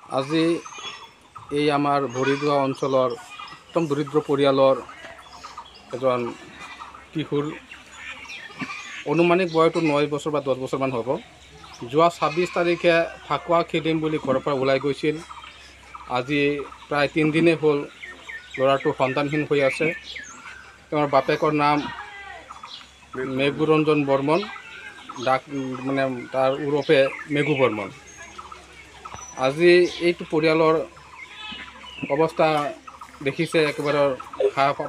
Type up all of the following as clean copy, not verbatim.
আজি এই আমাৰ ভৰিদোৱা অঞ্চলৰ একদম দৰিদ্ৰ পৰিয়ালৰ এজন কিশোৰ, অনুমানিক বয়সটো 9 বছৰ বা 10 বছৰমান হ'ব। যোৱা 26 তাৰিখে ফাকুৱা খেলিম বুলি ঘৰৰ পৰা ওলাই গৈছিল। আজি প্ৰায় 3 দিনেই হ'ল ল'ৰাটো সন্তানহীন হৈ আছে। তেওঁৰ বাপেকৰ নাম মেঘুৰঞ্জন বৰ্মন, মানে তাৰ ওৰফে মেঘু বৰ্মন। আজি এইটো পৰিয়ালৰ অৱস্থা দেখিছে, একেবাৰে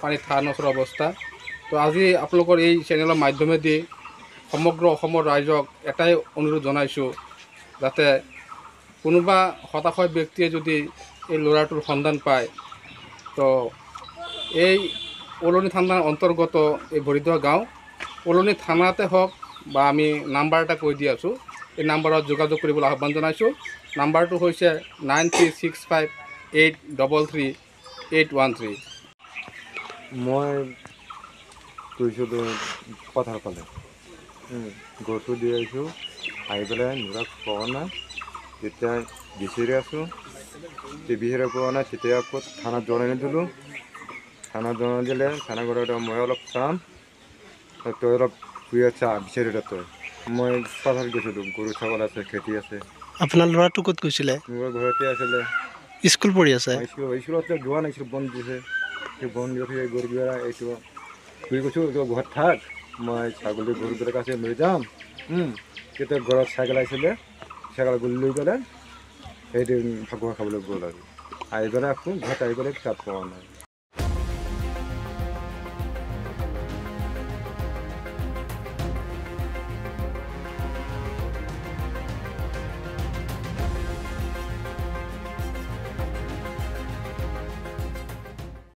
পানীত ঠা নচৰা অৱস্থা। তো আজি আপোনালোকৰ এই চেনেলৰ মাধ্যমেদি সমগ্ৰ অসমৰ ৰাইজক এটাই অনুৰোধ জনাইছোঁ, যাতে কোনোবা হতাশয় ব্যক্তিয়ে যদি এই ল'ৰাটোৰ সন্ধান পায়, তো এই ওলনি থানাৰ অন্তৰ্গত এই ভৰিদোৱা গাঁও ওলনি থানাতে হওক বা আমি নাম্বাৰ এটা কৈ দি আছোঁ, এই নাম্বাৰত যোগাযোগ কৰিবলৈ আহ্বান জনাইছোঁ। নাম্বাৰটো হৈছে 9365833813। মই গৈছিলোঁ পথাৰ ফালে, গৰুটো দি আহিছোঁ। আহি পেলাই ল'ৰাক পোৱা নাই, যেতিয়া বিচাৰি আছোঁ টিভিৰে পোৱা নাই, তেতিয়া আকৌ থানাত জনাই নিদিলোঁ। থানাত জনাই দিলে থানা ঘৰত মই অলপ চাম, তই অলপ শুই আছা বিচাৰি তই। মই পথাৰত গৈছিলোঁ, গৰু ছাগল আছে, খেতি আছে। আপোনাৰ ল'ৰাটো ক'ত গৈছিলে? মোৰ ঘৰতে আছিলে। স্কুল পঢ়ি আছে? স্কুলতে যোৱা নাই, স্কুল বন্ধ দিছে। সেই বন্ধ দিছে গৰুবিলাক এইটো শুই গৈছোঁ, ঘৰত থাক, মই ছাগলী গৰুবিলাক আছে লৈ যাম। তেতিয়া ঘৰত চাইকেল আহিছিলে, চাইকেল গলি লৈ পেলাই সেইটো ফাকুৱা খাবলৈ গ'ল আৰু আহি পেলাই আকৌ ঘৰত আহি পেলাই তাত পোৱা নাই।